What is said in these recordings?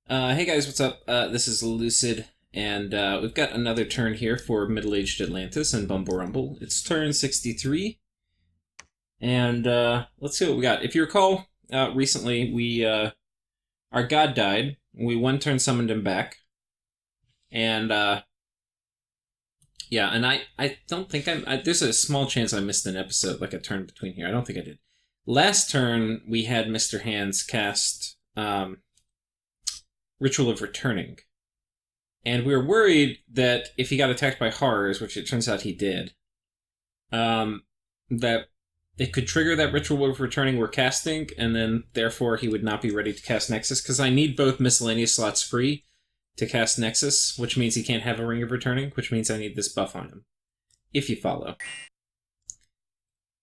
Hey guys, what's up? This is Lucid, and we've got another turn here for Middle-Aged Atlantis and Bumble Rumble. It's turn 63, and let's see what we got. If you recall, recently our god died. We one turn summoned him back, and yeah, and I don't think there's a small chance I missed an episode, like a turn between here. I don't think I did. Last turn, we had Mr. Hands cast Ritual of Returning. And we were worried that if he got attacked by horrors, which it turns out he did, that it could trigger that Ritual of Returning we're casting, and then therefore he would not be ready to cast Nexus, because I need both miscellaneous slots free to cast Nexus, which means he can't have a Ring of Returning, which means I need this buff on him, if you follow.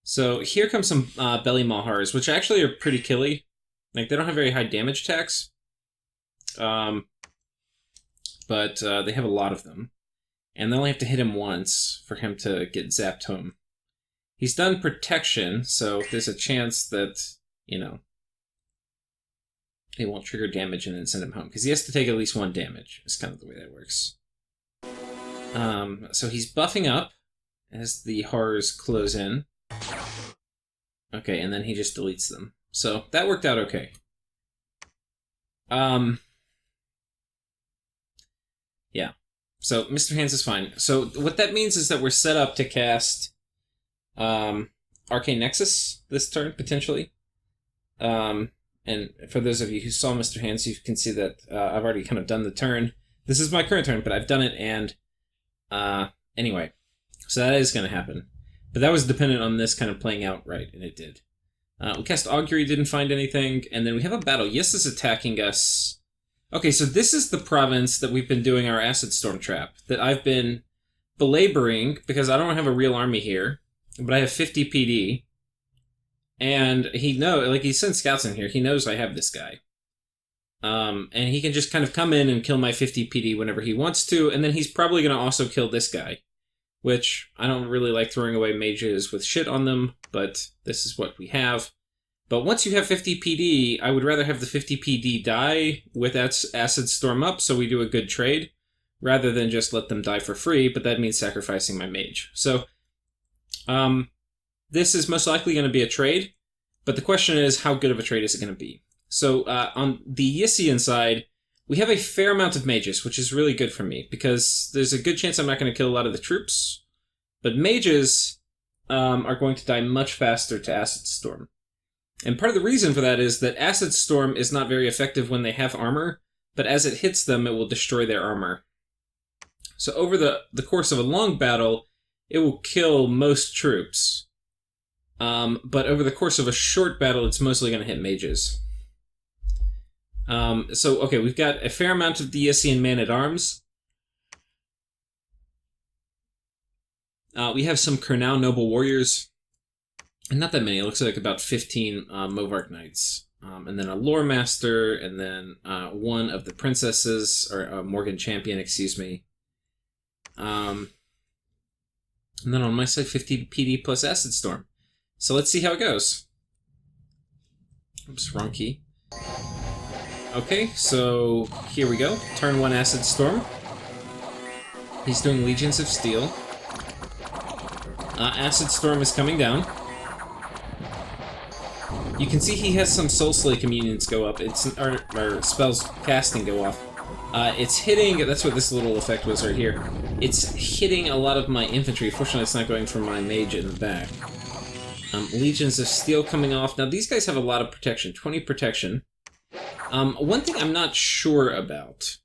So here comes some Belly Maw horrors, which actually are pretty killy. Like, they don't have very high damage attacks, but they have a lot of them. And they only have to hit him once for him to get zapped home. He's done protection, so there's a chance that, you know, it won't trigger damage and then send him home. Because he has to take at least one damage, is kind of the way that works. So he's buffing up as the horrors close in. Okay, and then he just deletes them. So that worked out okay. Yeah. So Mr. Hands is fine. So what that means is that we're set up to cast Arcane Nexus this turn, potentially. And for those of you who saw Mr. Hands, you can see that I've already kind of done the turn. This is my current turn, but I've done it, and anyway. So that is going to happen. But that was dependent on this kind of playing out right, and it did. We cast Augury, didn't find anything, and then we have a battle. Yes is attacking us. Okay, so this is the province that we've been doing our Acid Storm Trap, that I've been belaboring, because I don't have a real army here, but I have 50 PD, and he sent scouts in here, he knows I have this guy. And he can just kind of come in and kill my 50 PD whenever he wants to, and then he's probably going to also kill this guy. Which, I don't really like throwing away mages with shit on them, but this is what we have. But once you have 50 PD, I would rather have the 50 PD die with Acid Storm up, so we do a good trade, rather than just let them die for free, but that means sacrificing my mage. So, this is most likely going to be a trade, but the question is, how good of a trade is it going to be? So, on the Yissian side, we have a fair amount of mages, which is really good for me, because there's a good chance I'm not going to kill a lot of the troops, but mages are going to die much faster to Acid Storm. And part of the reason for that is that Acid Storm is not very effective when they have armor, but as it hits them, it will destroy their armor. So over the course of a long battle, it will kill most troops, but over the course of a short battle, it's mostly going to hit mages. Okay, we've got a fair amount of the Yissian Man-at-Arms. We have some Kernau Noble Warriors. And not that many, it looks like about 15 Movark Knights. And then a Lore Master, and then one of the Princesses, or Morgan Champion, excuse me. And then on my side, 50 PD plus Acid Storm. So let's see how it goes. Oops, wrong key. Okay, so here we go. Turn 1 Acid Storm. He's doing Legions of Steel. Acid Storm is coming down. You can see he has some Soul Slay Communions go up. Or spells casting go off. It's hitting, that's what this little effect was right here. It's hitting a lot of my infantry. Fortunately, it's not going for my mage in the back. Legions of Steel coming off. Now, these guys have a lot of protection. 20 protection. One thing I'm not sure about,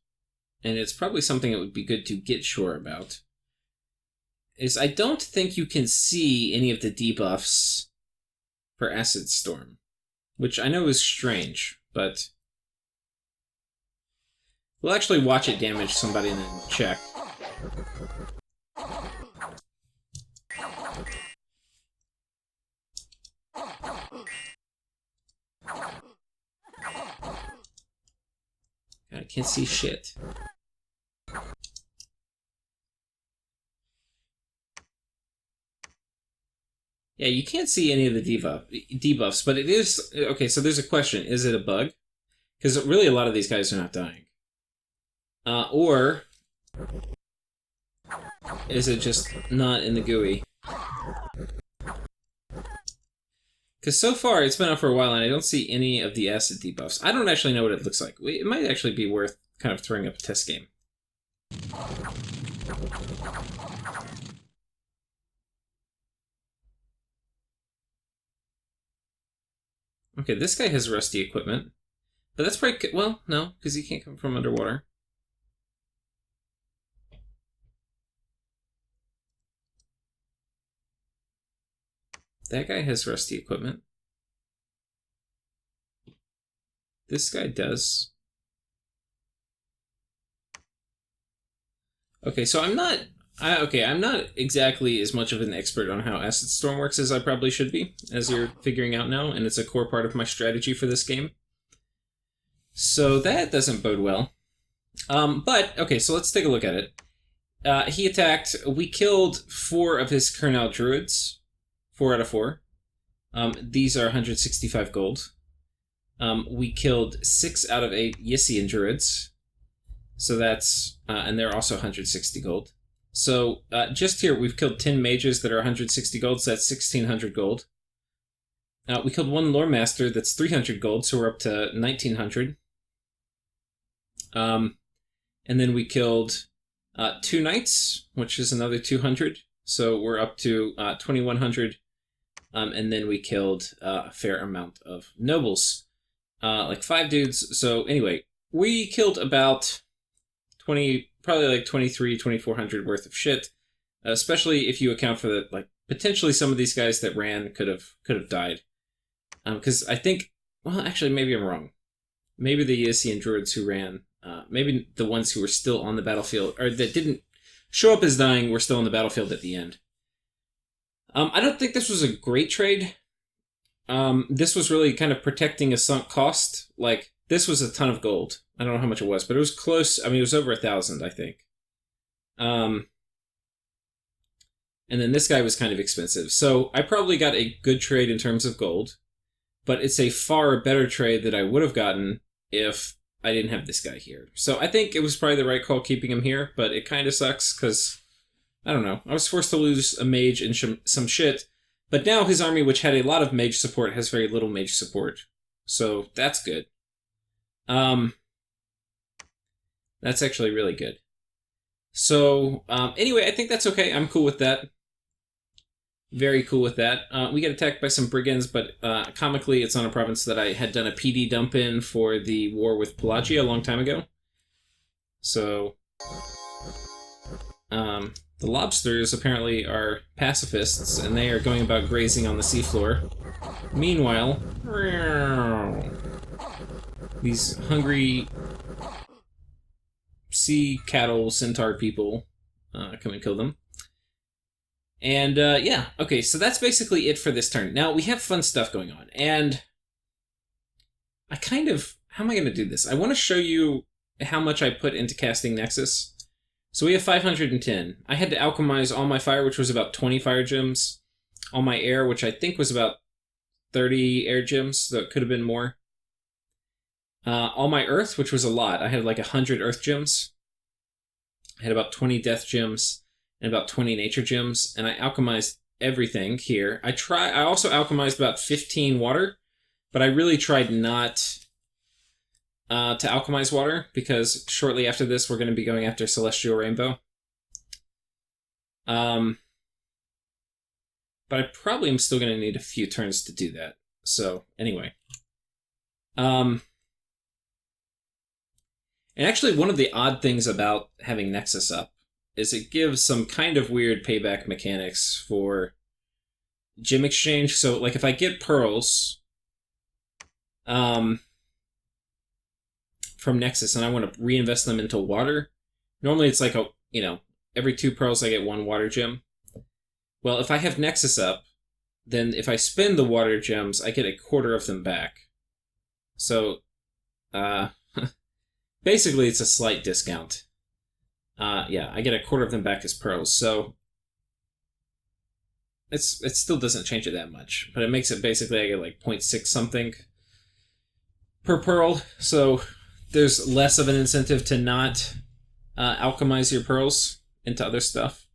and it's probably something that would be good to get sure about, is I don't think you can see any of the debuffs for Acid Storm, which I know is strange, but we'll actually watch it damage somebody and then check. I can't see shit. Yeah, you can't see any of the debuffs, but it is... Okay, so there's a question. Is it a bug? Because really a lot of these guys are not dying. Or is it just not in the GUI? Because so far it's been out for a while and I don't see any of the acid debuffs. I don't actually know what it looks like. It might actually be worth kind of throwing up a test game. Okay, this guy has rusty equipment. But that's probably... Well, no, because he can't come from underwater. That guy has rusty equipment. This guy does. Okay, so I'm not exactly as much of an expert on how Acid Storm works as I probably should be, as you're figuring out now, and it's a core part of my strategy for this game. So that doesn't bode well. But, okay, so let's take a look at it. He attacked. We killed 4 of his Kernel Druids. 4 out of 4. These are 165 gold. We killed 6 out of 8 Yisian Druids. So that's... and they're also 160 gold. So, just here, we've killed 10 mages that are 160 gold, so that's 1,600 gold. We killed 1 Lore Master that's 300 gold, so we're up to 1,900. And then we killed 2 Knights, which is another 200, so we're up to 2,100. And then we killed a fair amount of Nobles, like 5 dudes. So anyway, we killed about 20, probably like 2,400 worth of shit, especially if you account for the, like, potentially some of these guys that ran could have died. Because I think, well, actually, maybe I'm wrong. Maybe the Yisian Druids who ran, maybe the ones who were still on the battlefield, or that didn't show up as dying, were still on the battlefield at the end. I don't think this was a great trade. This was really kind of protecting a sunk cost. Like, this was a ton of gold. I don't know how much it was, but it was close. I mean, it was over 1,000, I think. And then this guy was kind of expensive. So I probably got a good trade in terms of gold, but it's a far better trade that I would have gotten if I didn't have this guy here. So I think it was probably the right call keeping him here, but it kind of sucks because, I don't know, I was forced to lose a mage and some shit, but now his army, which had a lot of mage support, has very little mage support. So that's good. That's actually really good. So, anyway, I think that's okay. I'm cool with that. Very cool with that. We get attacked by some brigands, but comically, it's on a province that I had done a PD dump in for the war with Pelagia a long time ago. So, the lobsters apparently are pacifists, and they are going about grazing on the seafloor. Meanwhile, these hungry sea cattle centaur people come and kill them. And, yeah, okay, so that's basically it for this turn. Now, we have fun stuff going on, and I kind of... How am I going to do this? I want to show you how much I put into casting Nexus. So we have 510. I had to alchemize all my fire, which was about 20 fire gems. All my air, which I think was about 30 air gems, so it could have been more. All my earth, which was a lot. I had like 100 earth gems. I had about 20 death gems and about 20 nature gems, and I alchemized everything here. I also alchemized about 15 water, but I really tried not to alchemize water, because shortly after this we're going to be going after Celestial Rainbow. But I probably am still going to need a few turns to do that. So, anyway. And actually, one of the odd things about having Nexus up is it gives some kind of weird payback mechanics for gem exchange. So, like, if I get pearls from Nexus and I want to reinvest them into water, normally it's like, every 2 pearls I get 1 water gem. Well, if I have Nexus up, then if I spend the water gems, I get a quarter of them back. So, basically, it's a slight discount. Yeah, I get a quarter of them back as pearls, so it still doesn't change it that much, but it makes it basically I get like 0.6 something per pearl, so there's less of an incentive to not alchemize your pearls into other stuff.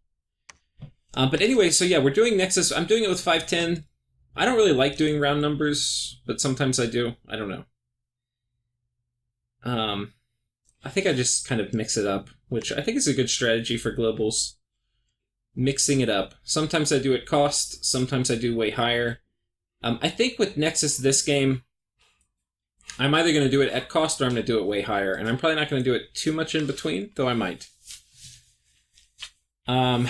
But anyway, so yeah, we're doing Nexus. I'm doing it with 510. I don't really like doing round numbers, but sometimes I do. I don't know. I think I just kind of mix it up, which I think is a good strategy for globals. Mixing it up. Sometimes I do at cost, sometimes I do way higher. I think with Nexus this game, I'm either going to do it at cost or I'm going to do it way higher, and I'm probably not going to do it too much in between, though I might. But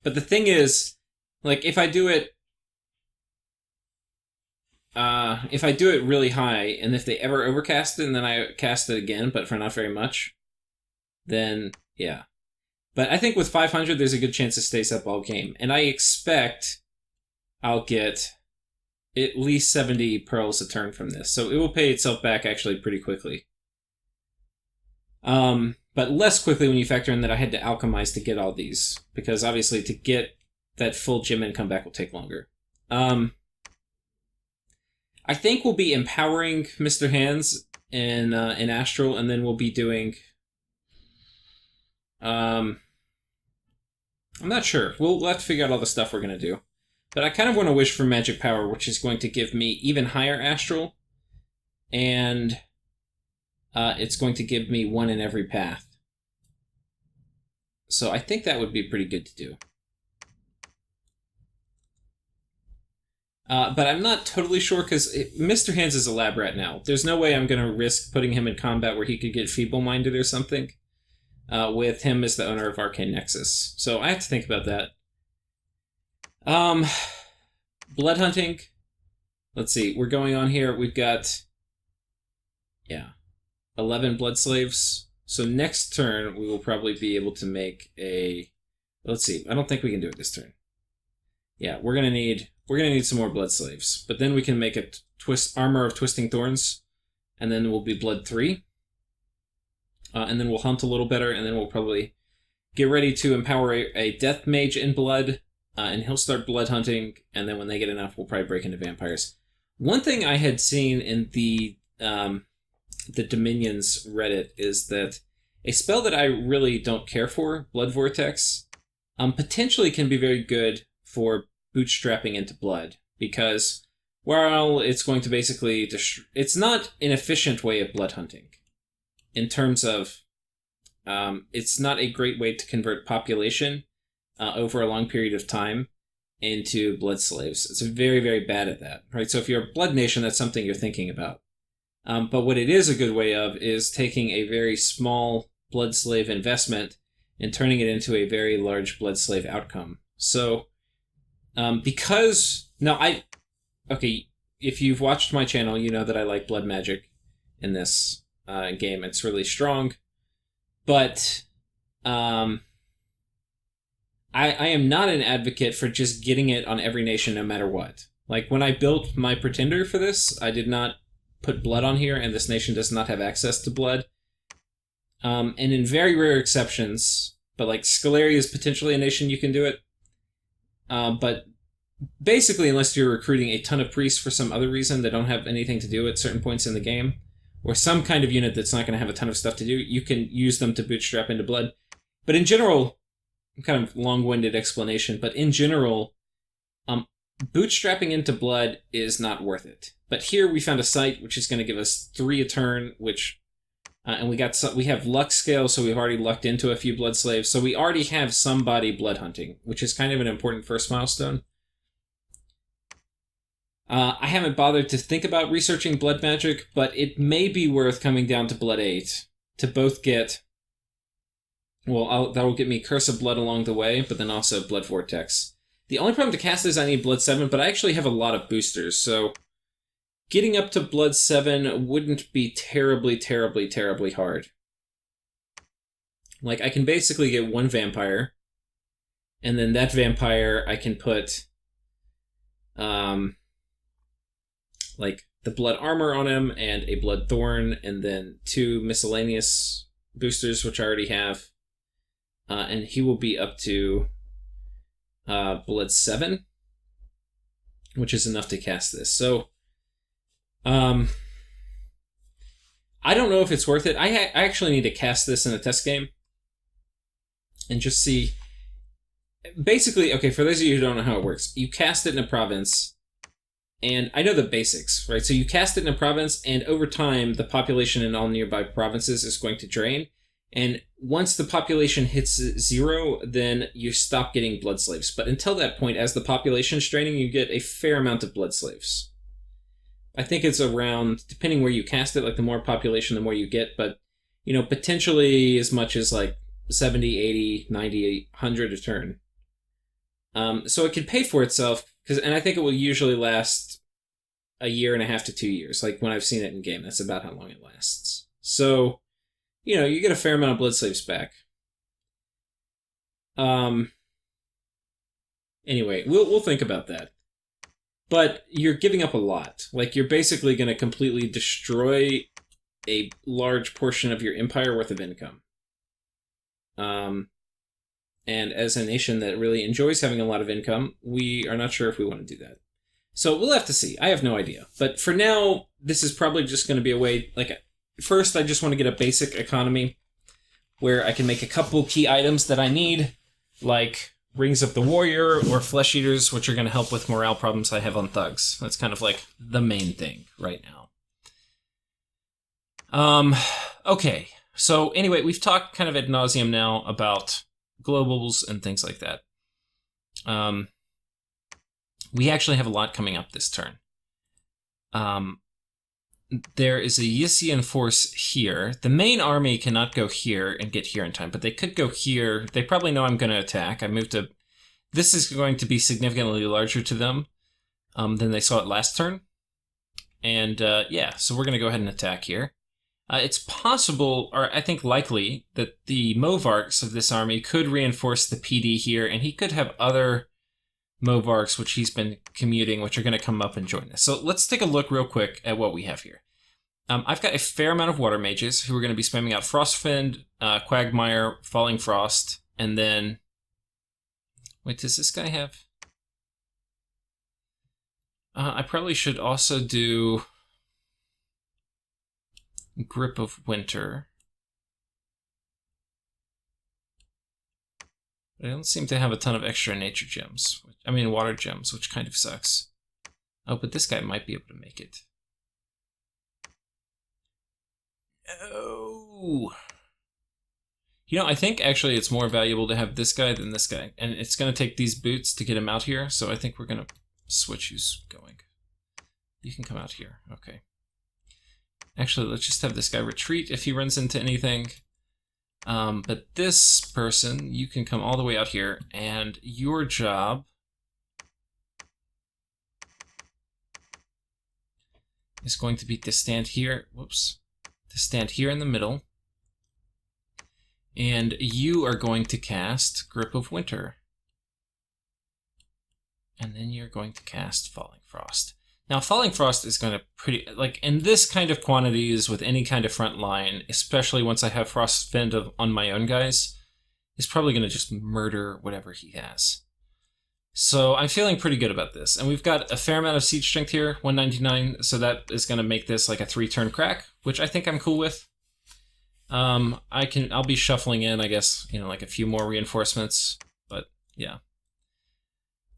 the thing is, like, if I do it really high, and if they ever overcast it, and then I cast it again, but for not very much, then, yeah. But I think with 500, there's a good chance it stays up all game. And I expect I'll get at least 70 pearls a turn from this. So it will pay itself back actually pretty quickly. But less quickly when you factor in that I had to alchemize to get all these. Because obviously to get that full gem income back will take longer. I think we'll be empowering Mr. Hands in Astral, and then we'll be doing... I'm not sure. We'll have to figure out all the stuff we're going to do. But I kind of want to wish for Magic Power, which is going to give me even higher Astral, and it's going to give me one in every path. So I think that would be pretty good to do. But I'm not totally sure, because Mr. Hands is a lab rat now. There's no way I'm going to risk putting him in combat where he could get feeble-minded or something, with him as the owner of Arcane Nexus. So I have to think about that. Blood hunting. Let's see, we're going on here. We've got, 11 blood slaves. So next turn, we will probably be able to make a... Let's see, I don't think we can do it this turn. Yeah, we're gonna need some more blood slaves. But then we can make a armor of twisting thorns, and then we'll be blood 3. And then we'll hunt a little better, and then we'll probably get ready to empower a death mage in blood, and he'll start blood hunting, and then when they get enough, we'll probably break into vampires. One thing I had seen in the Dominions Reddit is that a spell that I really don't care for, Blood Vortex, potentially can be very good for bootstrapping into blood, because while it's going to basically... it's not an efficient way of blood hunting. In terms of, it's not a great way to convert population over a long period of time into blood slaves. It's very, very bad at that, right? So if you're a blood nation, that's something you're thinking about. But what it is a good way of is taking a very small blood slave investment and turning it into a very large blood slave outcome. So, because... Now, okay, if you've watched my channel, you know that I like blood magic in this game. It's really strong, but I am not an advocate for just getting it on every nation no matter what. Like, when I built my pretender for this, I did not put blood on here, and this nation does not have access to blood. And in very rare exceptions, but like Scalaria is potentially a nation you can do it. But basically, unless you're recruiting a ton of priests for some other reason that don't have anything to do at certain points in the game, or some kind of unit that's not going to have a ton of stuff to do, you can use them to bootstrap into blood. But in general, kind of long-winded explanation, but in general, bootstrapping into blood is not worth it. But here we found a site which is going to give us 3 a turn, which, and we have luck scale, so we've already lucked into a few blood slaves, so we already have somebody blood hunting, which is kind of an important first milestone. I haven't bothered to think about researching blood magic, but it may be worth coming down to blood 8 to both get... Well, that will get me Curse of Blood along the way, but then also Blood Vortex. The only problem to cast is I need blood 7, but I actually have a lot of boosters, so getting up to blood 7 wouldn't be terribly, terribly, terribly hard. Like, I can basically get 1 vampire, and then that vampire I can put... like the blood armor on him and a blood thorn, and then 2 miscellaneous boosters, which I already have. And he will be up to blood 7, which is enough to cast this. So, I don't know if it's worth it. I actually need to cast this in a test game and just see. Basically, okay, for those of you who don't know how it works, you cast it in a province, and I know the basics, right? So you cast it in a province, and over time, the population in all nearby provinces is going to drain. And once the population hits 0, then you stop getting blood slaves. But until that point, as the population is draining, you get a fair amount of blood slaves. I think it's around, depending where you cast it, like the more population, the more you get. But, potentially as much as like 70, 80, 90, 100 a turn. So it can pay for itself, and I think it will usually last a year and a half to 2 years. Like when I've seen it in game, that's about how long it lasts. So, you get a fair amount of blood slaves back. Anyway, we'll think about that. But you're giving up a lot. Like, you're basically going to completely destroy a large portion of your empire worth of income. And as a nation that really enjoys having a lot of income, we are not sure if we want to do that. So we'll have to see. I have no idea. But for now, this is probably just going to be a way, first I just want to get a basic economy where I can make a couple key items that I need, like Rings of the Warrior or Flesh Eaters, which are going to help with morale problems I have on thugs. That's kind of like the main thing right now. Okay. So anyway, we've talked kind of ad nauseum now about globals and things like that. We actually have a lot coming up this turn. There is a Ysian force here. The main army cannot go here and get here in time, but they could go here. They probably know I'm going to attack. I moved to... This is going to be significantly larger to them than they saw it last turn. And yeah, so we're going to go ahead and attack here. It's possible, or I think likely, that the Movarks of this army could reinforce the PD here, and he could have other Movarks, which he's been commuting, which are going to come up and join us. So let's take a look real quick at what we have here. I've got a fair amount of water mages who are going to be spamming out Frostfiend, Quagmire, Falling Frost, and then... Wait, does this guy have... I probably should also do... Grip of Winter. I don't seem to have a ton of extra nature gems. Water gems, which kind of sucks. Oh, but this guy might be able to make it. Oh! I think actually it's more valuable to have this guy than this guy. And it's going to take these boots to get him out here, so I think we're going to switch who's going. You can come out here. Okay. Actually, let's just have this guy retreat if he runs into anything. But this person, you can come all the way out here, and your job is going to be to stand here. Whoops. To stand here in the middle. And you are going to cast Grip of Winter. And then you're going to cast Falling Frost. Now, Falling Frost is going to in this kind of quantities with any kind of front line, especially once I have Frostfiend on my own guys, is probably going to just murder whatever he has. So I'm feeling pretty good about this. And we've got a fair amount of siege strength here, 199, so that is going to make this like a 3-turn crack, which I think I'm cool with. I'll be shuffling in, I guess, like a few more reinforcements, but yeah.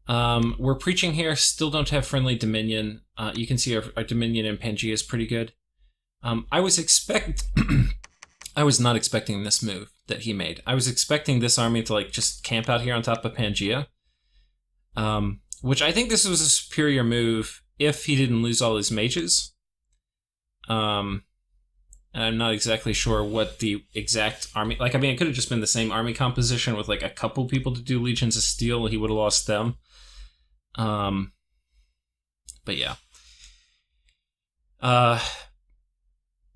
We're preaching here, still don't have friendly Dominion. You can see our Dominion in Pangea is pretty good. I was not expecting this move that he made. I was expecting this army to just camp out here on top of Pangea. Which I think this was a superior move if he didn't lose all his mages. And I'm not exactly sure what the exact army... it could have just been the same army composition with a couple people to do Legions of Steel. He would have lost them. But yeah.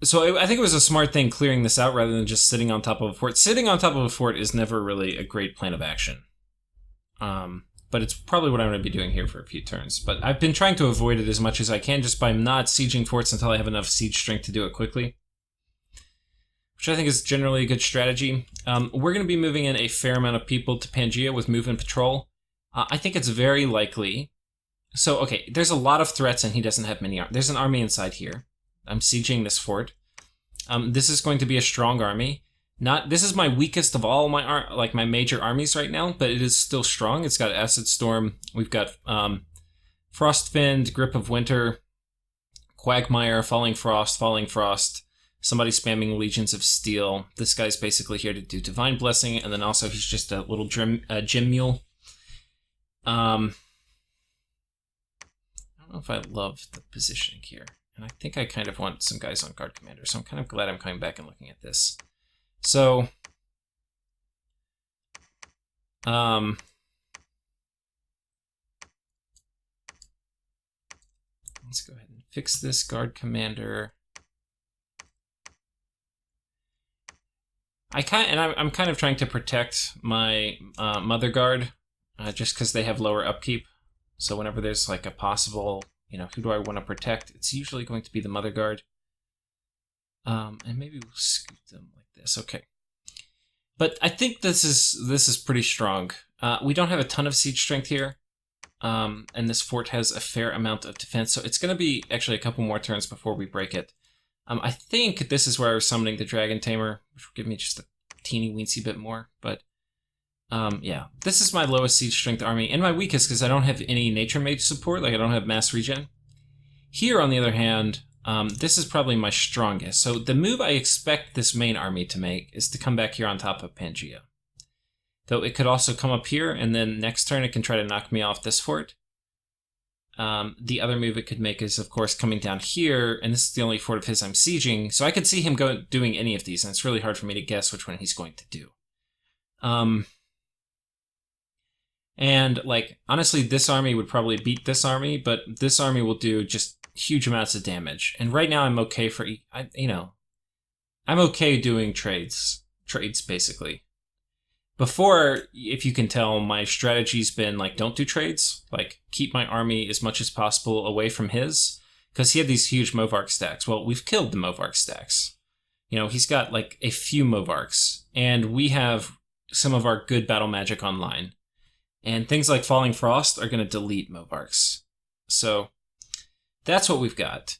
So I think it was a smart thing clearing this out rather than just sitting on top of a fort. Sitting on top of a fort is never really a great plan of action. But it's probably what I'm going to be doing here for a few turns. But I've been trying to avoid it as much as I can just by not sieging forts until I have enough siege strength to do it quickly. Which I think is generally a good strategy. We're going to be moving in a fair amount of people to Pangea with Move and Patrol. I think it's very likely... So, okay, there's a lot of threats and he doesn't have many... There's an army inside here. I'm sieging this fort. This is going to be a strong army. This is my weakest of all my my major armies right now, but it is still strong. It's got Acid Storm. We've got Frostfiend, Grip of Winter, Quagmire, Falling Frost. Somebody spamming Legions of Steel. This guy's basically here to do Divine Blessing, and then also he's just a little gym mule. I don't know if I love the positioning here, and I think I kind of want some guys on Guard Commander, so I'm kind of glad I'm coming back and looking at this. So, let's go ahead and fix this Guard Commander. I'm kind of trying to protect my Mother Guard, just because they have lower upkeep. So whenever there's like a possible, who do I want to protect? It's usually going to be the Mother Guard. And maybe we'll scoot them like this. Okay. But I think this is pretty strong. We don't have a ton of siege strength here. And this fort has a fair amount of defense, so it's going to be actually a couple more turns before we break it. I think this is where I was summoning the Dragon Tamer, which will give me just a teeny weensy bit more, but yeah. This is my lowest siege strength army, and my weakest because I don't have any Nature Mage support, like I don't have mass regen. Here, on the other hand, this is probably my strongest, so the move I expect this main army to make is to come back here on top of Pangea. Though it could also come up here, and then next turn it can try to knock me off this fort. The other move it could make is, of course, coming down here, and this is the only fort of his I'm sieging, so I could see him doing any of these, and it's really hard for me to guess which one he's going to do. And, like, honestly, this army would probably beat this army, but this army will do just huge amounts of damage. And right now I'm okay I'm okay doing trades, basically. Before, if you can tell, my strategy's been, like, don't do trades. Like, keep my army as much as possible away from his. Because he had these huge Movark stacks. Well, we've killed the Movark stacks. He's got, like, a few Movarks. And we have some of our good battle magic online. And things like Falling Frost are going to delete Movarks. So, that's what we've got.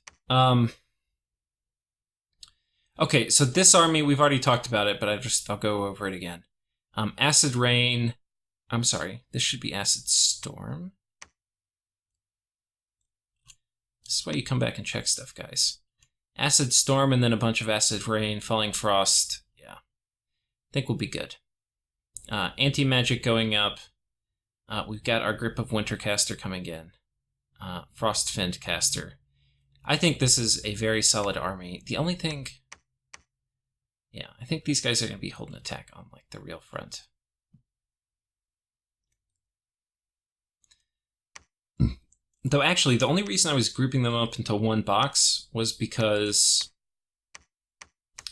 Okay, so this army, we've already talked about it, but I'll go over it again. Acid Rain. I'm sorry, this should be Acid Storm. This is why you come back and check stuff, guys. Acid Storm and then a bunch of Acid Rain, Falling Frost. Yeah. I think we'll be good. Anti-Magic going up. We've got our Grip of Winter caster coming in. Frostfiend caster. I think this is a very solid army. The only thing... Yeah, I think these guys are going to be holding attack on, like, the real front. Though, actually, the only reason I was grouping them up into one box was because...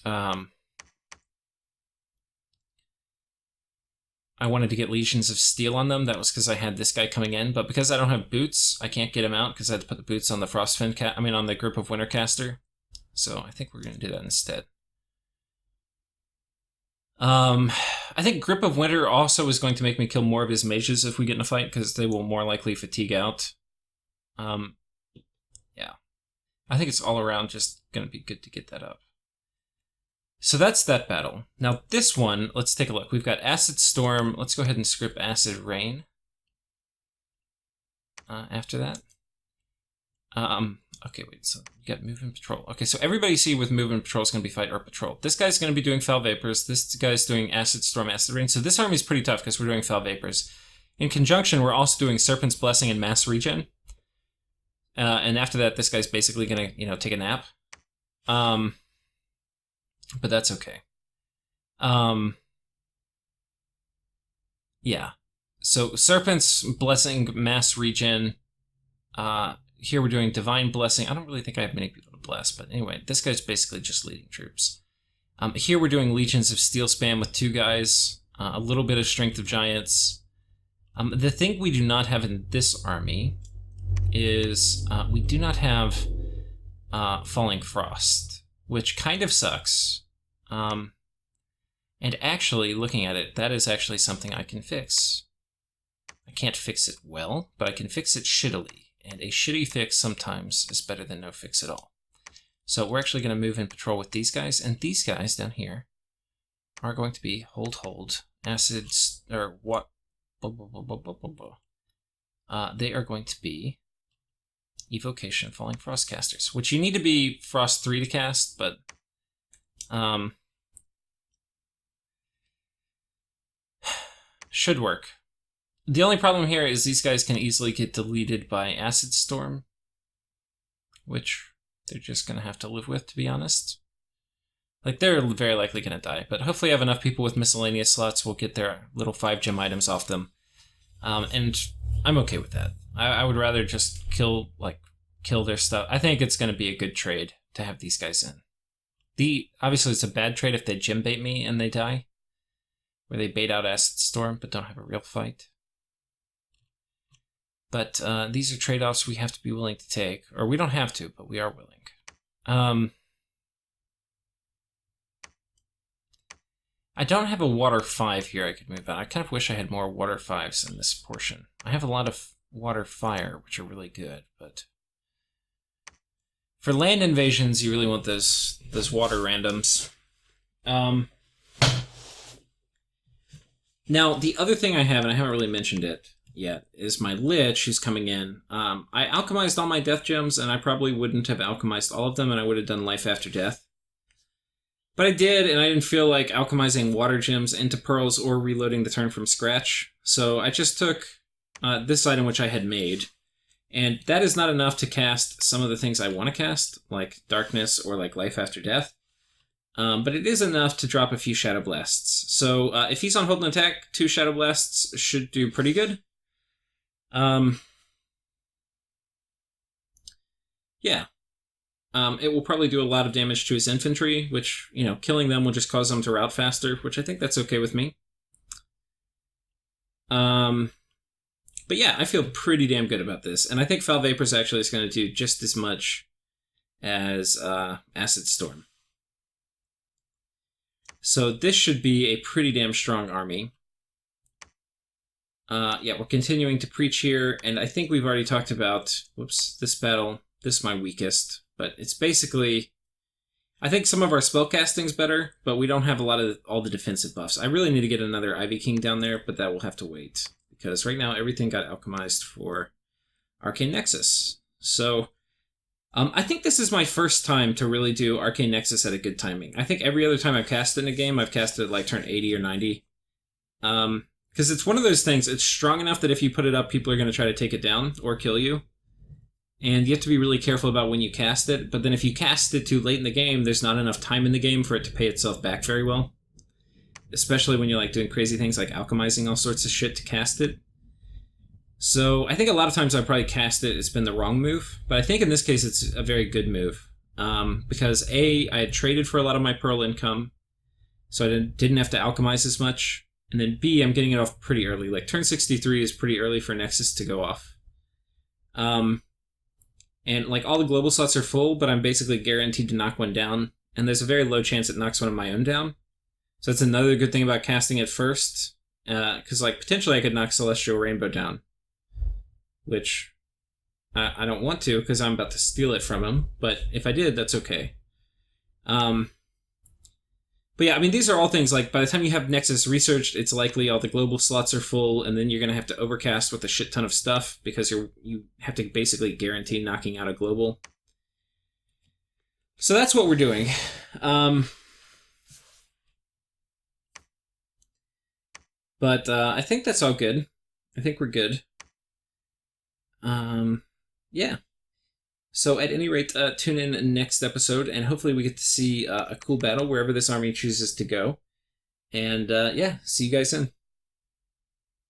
I wanted to get Legions of Steel on them. That was because I had this guy coming in. But because I don't have boots, I can't get him out because I had to put the boots on the Frostfiend on the Grip of Winter caster. So I think we're going to do that instead. I think Grip of Winter also is going to make me kill more of his mages if we get in a fight, because they will more likely fatigue out. Yeah. I think it's all around just going to be good to get that up. So that's that battle. Now this one, let's take a look. We've got Acid Storm. Let's go ahead and script Acid Rain. After that. Okay, wait, so you got Move and Patrol. Okay, so everybody you see with Move and Patrol is going to be Fight or Patrol. This guy's going to be doing Foul Vapors. This guy's doing Acid Storm, Acid Rain. So this army is pretty tough because we're doing Foul Vapors. In conjunction, we're also doing Serpent's Blessing and Mass Regen. And after that, this guy's basically going to, take a nap. But that's okay. Yeah. So Serpent's Blessing, Mass Regen. Here we're doing Divine Blessing. I don't really think I have many people to bless, but anyway, this guy's basically just leading troops. Here we're doing Legions of Steel spam with 2 guys, a little bit of Strength of Giants. The thing we do not have in this army is we do not have Falling Frost, which kind of sucks. And actually, looking at it, that is actually something I can fix. I can't fix it well, but I can fix it shittily. And a shitty fix sometimes is better than no fix at all. So we're actually going to move in patrol with these guys, and these guys down here are going to be hold, acids, or what? They are going to be Evocation, Falling Frostcasters, which you need to be Frost 3 to cast, but should work. The only problem here is these guys can easily get deleted by Acid Storm, which they're just going to have to live with, to be honest. Like, they're very likely going to die, but hopefully I have enough people with miscellaneous slots will get their little 5-gem items off them. And I'm okay with that. I would rather just kill their stuff. I think it's going to be a good trade to have these guys in. Obviously, it's a bad trade if they gem bait me and they die, where they bait out Acid Storm but don't have a real fight. But these are trade-offs we have to be willing to take. Or we don't have to, but we are willing. I don't have a Water 5 here I could move out. I kind of wish I had more Water 5s in this portion. I have a lot of Water Fire, which are really good, but for land invasions, you really want those water randoms. Now, the other thing I have, and I haven't really mentioned it yet, is my Lich who's coming in. I alchemized all my death gems, and I probably wouldn't have alchemized all of them, and I would have done life after death. But I did, and I didn't feel like alchemizing water gems into pearls or reloading the turn from scratch. So I just took this item which I had made, and that is not enough to cast some of the things I want to cast, like Darkness or like Life After Death. But it is enough to drop a few Shadow Blasts. So if he's on hold and attack, 2 Shadow Blasts should do pretty good. Yeah. It will probably do a lot of damage to his infantry, which, killing them will just cause them to rout faster, which I think that's okay with me. But yeah, I feel pretty damn good about this, and I think Foul Vapors actually is going to do just as much as Acid Storm. So this should be a pretty damn strong army. Yeah, we're continuing to preach here, and I think we've already talked about, this battle. This is my weakest, but it's basically, I think some of our spellcasting's better, but we don't have a lot of all the defensive buffs. I really need to get another Ivy King down there, but that will have to wait, because right now everything got alchemized for Arcane Nexus. So I think this is my first time to really do Arcane Nexus at a good timing. I think every other time I've cast it in a game, I've cast it like turn 80 or 90. Because it's one of those things, it's strong enough that if you put it up, people are going to try to take it down or kill you. And you have to be really careful about when you cast it, but then if you cast it too late in the game, there's not enough time in the game for it to pay itself back very well. Especially when you're like doing crazy things like alchemizing all sorts of shit to cast it. So I think a lot of times I probably cast it, it's been the wrong move, but I think in this case it's a very good move. Because A, I had traded for a lot of my pearl income, so I didn't have to alchemize as much, and then B, I'm getting it off pretty early. Like turn 63 is pretty early for Nexus to go off. And like all the global slots are full, but I'm basically guaranteed to knock one down. And there's a very low chance it knocks one of my own down. So that's another good thing about casting it first. Because like potentially I could knock Celestial Rainbow down. Which I don't want to because I'm about to steal it from him. But if I did, that's okay. But yeah, I mean, these are all things like by the time you have Nexus researched, it's likely all the global slots are full, and then you're going to have to overcast with a shit ton of stuff because you have to basically guarantee knocking out a global. So that's what we're doing. But I think that's all good. I think we're good. Yeah. So at any rate, tune in next episode, and hopefully we get to see a cool battle wherever this army chooses to go. And yeah, see you guys then.